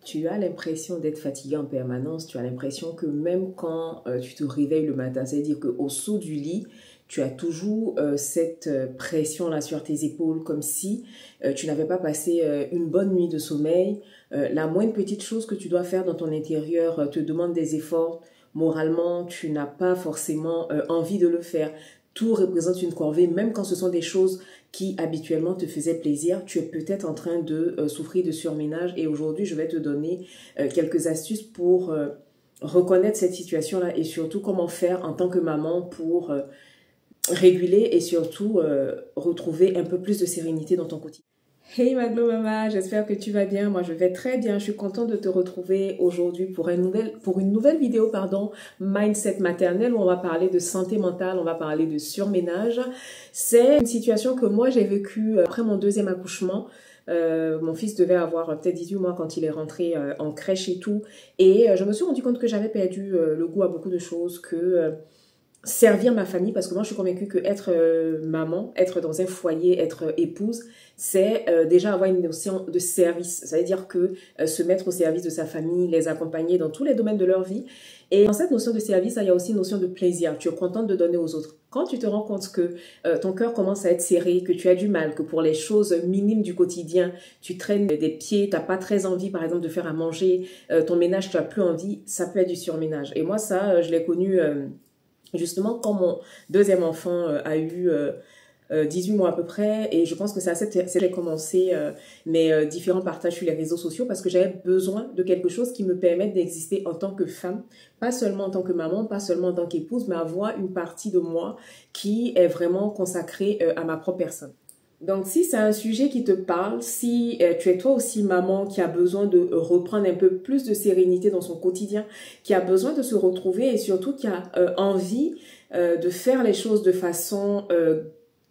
Tu as l'impression d'être fatigué en permanence, tu as l'impression que même quand tu te réveilles le matin, c'est-à-dire qu'au saut du lit, tu as toujours cette pression-là sur tes épaules, comme si tu n'avais pas passé une bonne nuit de sommeil. La moindre petite chose que tu dois faire dans ton intérieur te demande des efforts. Moralement, tu n'as pas forcément envie de le faire. Tout représente une corvée, même quand ce sont des choses qui habituellement te faisaient plaisir. Tu es peut-être en train de souffrir de surménage et aujourd'hui, je vais te donner quelques astuces pour reconnaître cette situation-là et surtout comment faire en tant que maman pour réguler et surtout retrouver un peu plus de sérénité dans ton quotidien. Hey Maglo Mama, j'espère que tu vas bien. Moi, je vais très bien. Je suis contente de te retrouver aujourd'hui pour une nouvelle vidéo, Mindset maternel, où on va parler de santé mentale, on va parler de surménage. C'est une situation que moi, j'ai vécue après mon deuxième accouchement. Mon fils devait avoir peut-être 18 mois quand il est rentré en crèche et tout. Et je me suis rendu compte que j'avais perdu le goût à beaucoup de choses, que servir ma famille, parce que moi je suis convaincue que être maman, être dans un foyer, être épouse, c'est déjà avoir une notion de service. Ça veut dire que se mettre au service de sa famille, les accompagner dans tous les domaines de leur vie. Et dans cette notion de service, il y a aussi une notion de plaisir. Tu es contente de donner aux autres. Quand tu te rends compte que ton cœur commence à être serré, que tu as du mal, que pour les choses minimes du quotidien, tu traînes des pieds, tu n'as pas très envie par exemple de faire à manger, ton ménage, tu n'as plus envie, ça peut être du surménage. Et moi ça, je l'ai connu justement quand mon deuxième enfant a eu 18 mois à peu près, et je pense que c'est à cette j'ai commencé mes différents partages sur les réseaux sociaux parce que j'avais besoin de quelque chose qui me permette d'exister en tant que femme, pas seulement en tant que maman, pas seulement en tant qu'épouse, mais avoir une partie de moi qui est vraiment consacrée à ma propre personne. Donc, si c'est un sujet qui te parle, si tu es toi aussi maman qui a besoin de reprendre un peu plus de sérénité dans son quotidien, qui a besoin de se retrouver et surtout qui a envie de faire les choses de façon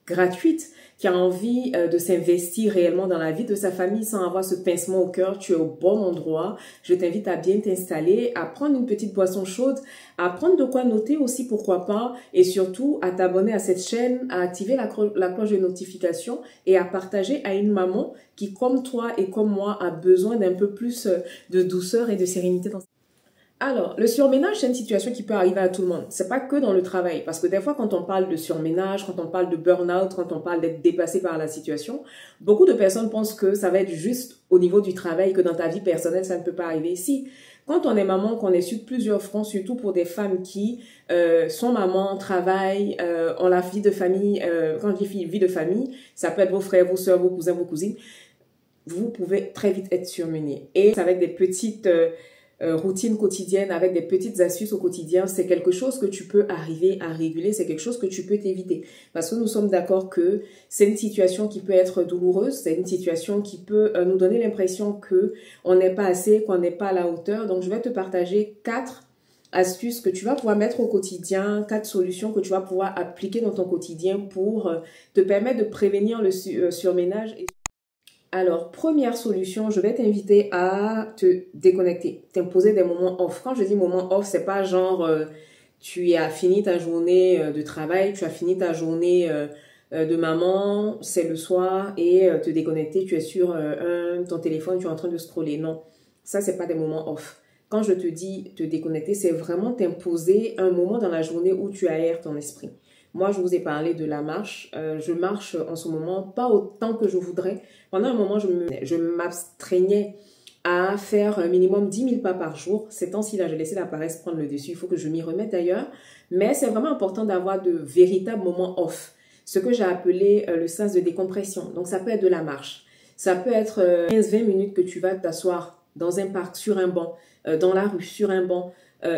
gratuite, qui a envie de s'investir réellement dans la vie de sa famille sans avoir ce pincement au cœur, tu es au bon endroit. Je t'invite à bien t'installer, à prendre une petite boisson chaude, à prendre de quoi noter aussi, pourquoi pas, et surtout à t'abonner à cette chaîne, à activer la cloche de notification et à partager à une maman qui, comme toi et comme moi, a besoin d'un peu plus de douceur et de sérénité dans sa vie. Alors, le surménage, c'est une situation qui peut arriver à tout le monde. C'est pas que dans le travail. Parce que des fois, quand on parle de surménage, quand on parle de burn-out, quand on parle d'être dépassé par la situation, beaucoup de personnes pensent que ça va être juste au niveau du travail, que dans ta vie personnelle, ça ne peut pas arriver. Si, quand on est maman, qu'on est sur plusieurs fronts, surtout pour des femmes qui sont mamans, travaillent, ont la vie de famille, quand je dis vie de famille, ça peut être vos frères, vos soeurs, vos cousins, vos cousines, vous pouvez très vite être surmené. Et avec des petites routine quotidienne, avec des petites astuces au quotidien, c'est quelque chose que tu peux arriver à réguler, c'est quelque chose que tu peux t'éviter. Parce que nous sommes d'accord que c'est une situation qui peut être douloureuse, c'est une situation qui peut nous donner l'impression que on n'est pas assez, qu'on n'est pas à la hauteur. Donc, je vais te partager 4 astuces que tu vas pouvoir mettre au quotidien, 4 solutions que tu vas pouvoir appliquer dans ton quotidien pour te permettre de prévenir le surménage. Alors, première solution, je vais t'inviter à te déconnecter, t'imposer des moments off. Quand je dis moments off, c'est pas genre tu as fini ta journée de travail, tu as fini ta journée de maman, c'est le soir et te déconnecter, tu es sur ton téléphone, tu es en train de scroller. Non, ça c'est pas des moments off. Quand je te dis te déconnecter, c'est vraiment t'imposer un moment dans la journée où tu aères ton esprit. Moi, je vous ai parlé de la marche. Je marche en ce moment, pas autant que je voudrais. Pendant un moment, je m'abstreignais à faire un minimum 10 000 pas par jour. Ces temps-ci, là, j'ai laissé la paresse prendre le dessus. Il faut que je m'y remette d'ailleurs. Mais c'est vraiment important d'avoir de véritables moments off. Ce que j'ai appelé le sas de décompression. Donc, ça peut être de la marche. Ça peut être 15-20 minutes que tu vas t'asseoir dans un parc, sur un banc, dans la rue, sur un banc.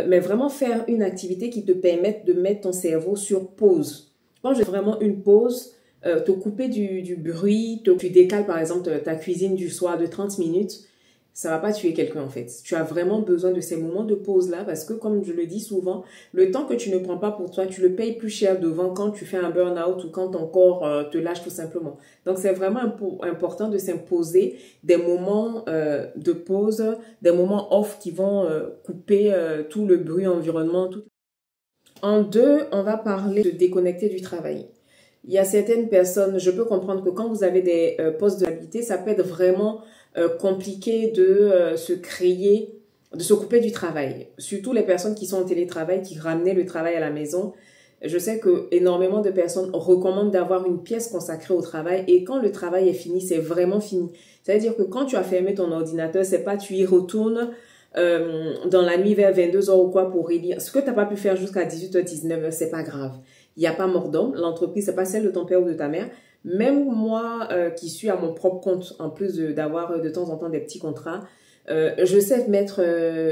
Mais vraiment faire une activité qui te permette de mettre ton cerveau sur pause. Quand j'ai vraiment une pause, te couper du bruit, tu décales par exemple ta cuisine du soir de 30 minutes, ça va pas tuer quelqu'un en fait. Tu as vraiment besoin de ces moments de pause-là parce que comme je le dis souvent, le temps que tu ne prends pas pour toi, tu le payes plus cher devant quand tu fais un burn-out ou quand ton corps te lâche tout simplement. Donc c'est vraiment important de s'imposer des moments de pause, des moments off qui vont couper tout le bruit environnement. En 2, on va parler de déconnecter du travail. Il y a certaines personnes, je peux comprendre que quand vous avez des postes de responsabilité, ça peut être vraiment compliqué de de se couper du travail. Surtout les personnes qui sont en télétravail, qui ramenaient le travail à la maison. Je sais que énormément de personnes recommandent d'avoir une pièce consacrée au travail et quand le travail est fini, c'est vraiment fini. C'est-à-dire que quand tu as fermé ton ordinateur, c'est pas tu y retournes dans la nuit vers 22 heures ou quoi pour relire. Ce que tu n'as pas pu faire jusqu'à 18 h 19 h, c'est pas grave. Il n'y a pas mort d'homme. L'entreprise, c'est pas celle de ton père ou de ta mère. Même moi qui suis à mon propre compte, en plus d'avoir de temps en temps des petits contrats, je sais mettre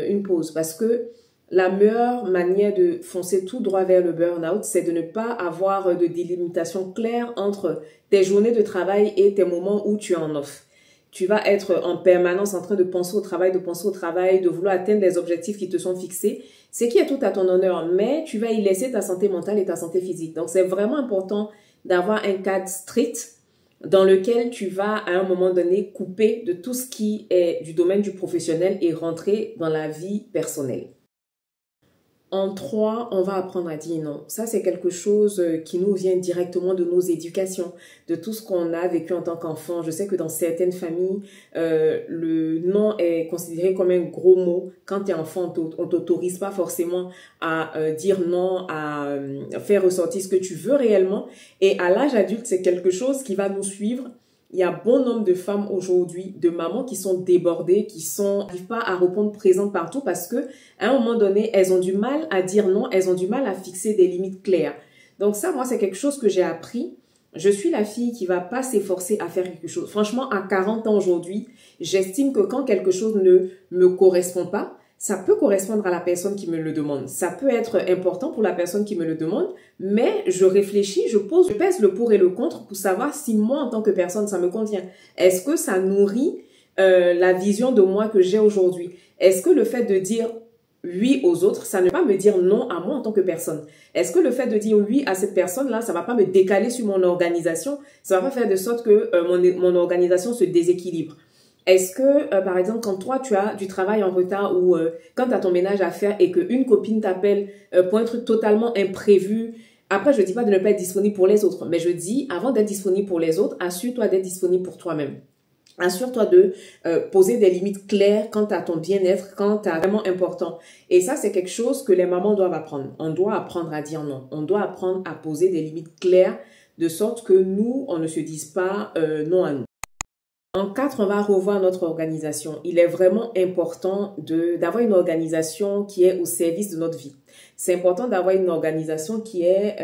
une pause parce que la meilleure manière de foncer tout droit vers le burn-out, c'est de ne pas avoir de délimitation claire entre tes journées de travail et tes moments où tu es en off. Tu vas être en permanence en train de penser au travail, de vouloir atteindre des objectifs qui te sont fixés, ce qui est tout à ton honneur, mais tu vas y laisser ta santé mentale et ta santé physique. Donc, c'est vraiment important d'avoir un cadre strict dans lequel tu vas, à un moment donné, couper de tout ce qui est du domaine du professionnel et rentrer dans la vie personnelle. En 3, on va apprendre à dire non. Ça, c'est quelque chose qui nous vient directement de nos éducations, de tout ce qu'on a vécu en tant qu'enfant. Je sais que dans certaines familles, le non est considéré comme un gros mot. Quand tu es enfant, on t'autorise pas forcément à dire non, à faire ressortir ce que tu veux réellement. Et à l'âge adulte, c'est quelque chose qui va nous suivre. Il y a bon nombre de femmes aujourd'hui, de mamans qui sont débordées, qui n'arrivent pas à répondre présentes partout parce que à un moment donné, elles ont du mal à dire non, elles ont du mal à fixer des limites claires. Donc ça, moi, c'est quelque chose que j'ai appris. Je suis la fille qui va pas s'efforcer à faire quelque chose. Franchement, à 40 ans aujourd'hui, j'estime que quand quelque chose ne me correspond pas, ça peut correspondre à la personne qui me le demande. Ça peut être important pour la personne qui me le demande, mais je réfléchis, je pèse le pour et le contre pour savoir si moi, en tant que personne, ça me convient. Est-ce que ça nourrit la vision de moi que j'ai aujourd'hui? Est-ce que le fait de dire oui aux autres, ça ne va pas me dire non à moi en tant que personne? Est-ce que le fait de dire oui à cette personne-là, ça va pas me décaler sur mon organisation? Ça va pas faire de sorte que mon organisation se déséquilibre? Est-ce que, par exemple, quand toi, tu as du travail en retard ou quand tu as ton ménage à faire et qu'une copine t'appelle pour un truc totalement imprévu, après, je dis pas de ne pas être disponible pour les autres, mais je dis, avant d'être disponible pour les autres, assure-toi d'être disponible pour toi-même. Assure-toi de poser des limites claires quant à ton bien-être, quant à vraiment important. Et ça, c'est quelque chose que les mamans doivent apprendre. On doit apprendre à dire non. On doit apprendre à poser des limites claires de sorte que nous, on ne se dise pas non à nous. En 4, on va revoir notre organisation. Il est vraiment important d'avoir une organisation qui est au service de notre vie. C'est important d'avoir une organisation qui est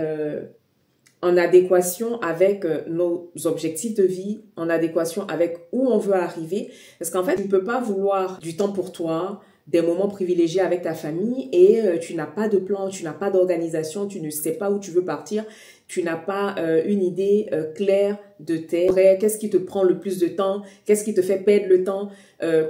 en adéquation avec nos objectifs de vie, en adéquation avec où on veut arriver. Parce qu'en fait, tu ne peux pas vouloir du temps pour toi, des moments privilégiés avec ta famille et tu n'as pas de plan, tu n'as pas d'organisation, tu ne sais pas où tu veux partir, tu n'as pas une idée claire de tes horaires, qu'est-ce qui te prend le plus de temps, qu'est-ce qui te fait perdre le temps,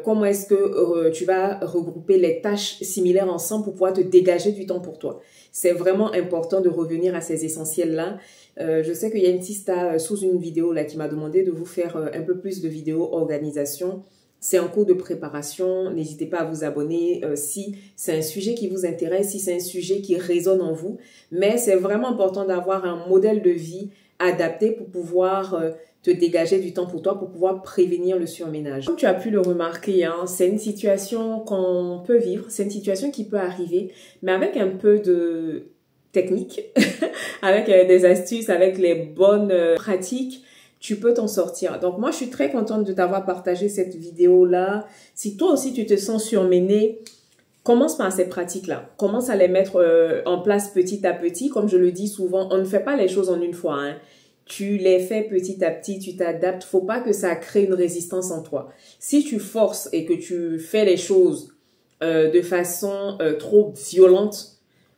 comment est-ce que tu vas regrouper les tâches similaires ensemble pour pouvoir te dégager du temps pour toi. C'est vraiment important de revenir à ces essentiels-là. Je sais qu'il y a une Tista sous une vidéo là qui m'a demandé de vous faire un peu plus de vidéos organisation. C'est en cours de préparation, n'hésitez pas à vous abonner si c'est un sujet qui vous intéresse, si c'est un sujet qui résonne en vous. Mais c'est vraiment important d'avoir un modèle de vie adapté pour pouvoir te dégager du temps pour toi, pour pouvoir prévenir le surménage. Comme tu as pu le remarquer, hein, c'est une situation qu'on peut vivre, c'est une situation qui peut arriver, mais avec un peu de technique, avec des astuces, avec les bonnes pratiques, tu peux t'en sortir. Donc moi, je suis très contente de t'avoir partagé cette vidéo-là. Si toi aussi, tu te sens surmené, commence par ces pratiques-là. Commence à les mettre en place petit à petit. Comme je le dis souvent, on ne fait pas les choses en une fois, hein. Tu les fais petit à petit, tu t'adaptes. Faut pas que ça crée une résistance en toi. Si tu forces et que tu fais les choses de façon trop violente,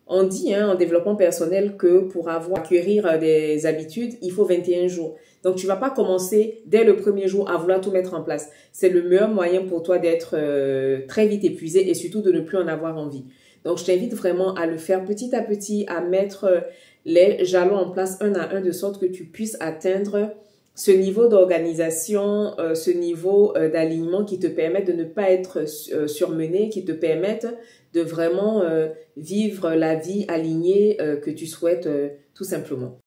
on dit en développement personnel que pour acquérir des habitudes, il faut 21 jours. Donc, tu vas pas commencer dès le premier jour à vouloir tout mettre en place. C'est le meilleur moyen pour toi d'être très vite épuisé et surtout de ne plus en avoir envie. Donc, je t'invite vraiment à le faire petit à petit, à mettre les jalons en place un à un de sorte que tu puisses atteindre ce niveau d'organisation, ce niveau d'alignement qui te permet de ne pas être surmené, qui te permettent de vraiment vivre la vie alignée que tu souhaites tout simplement.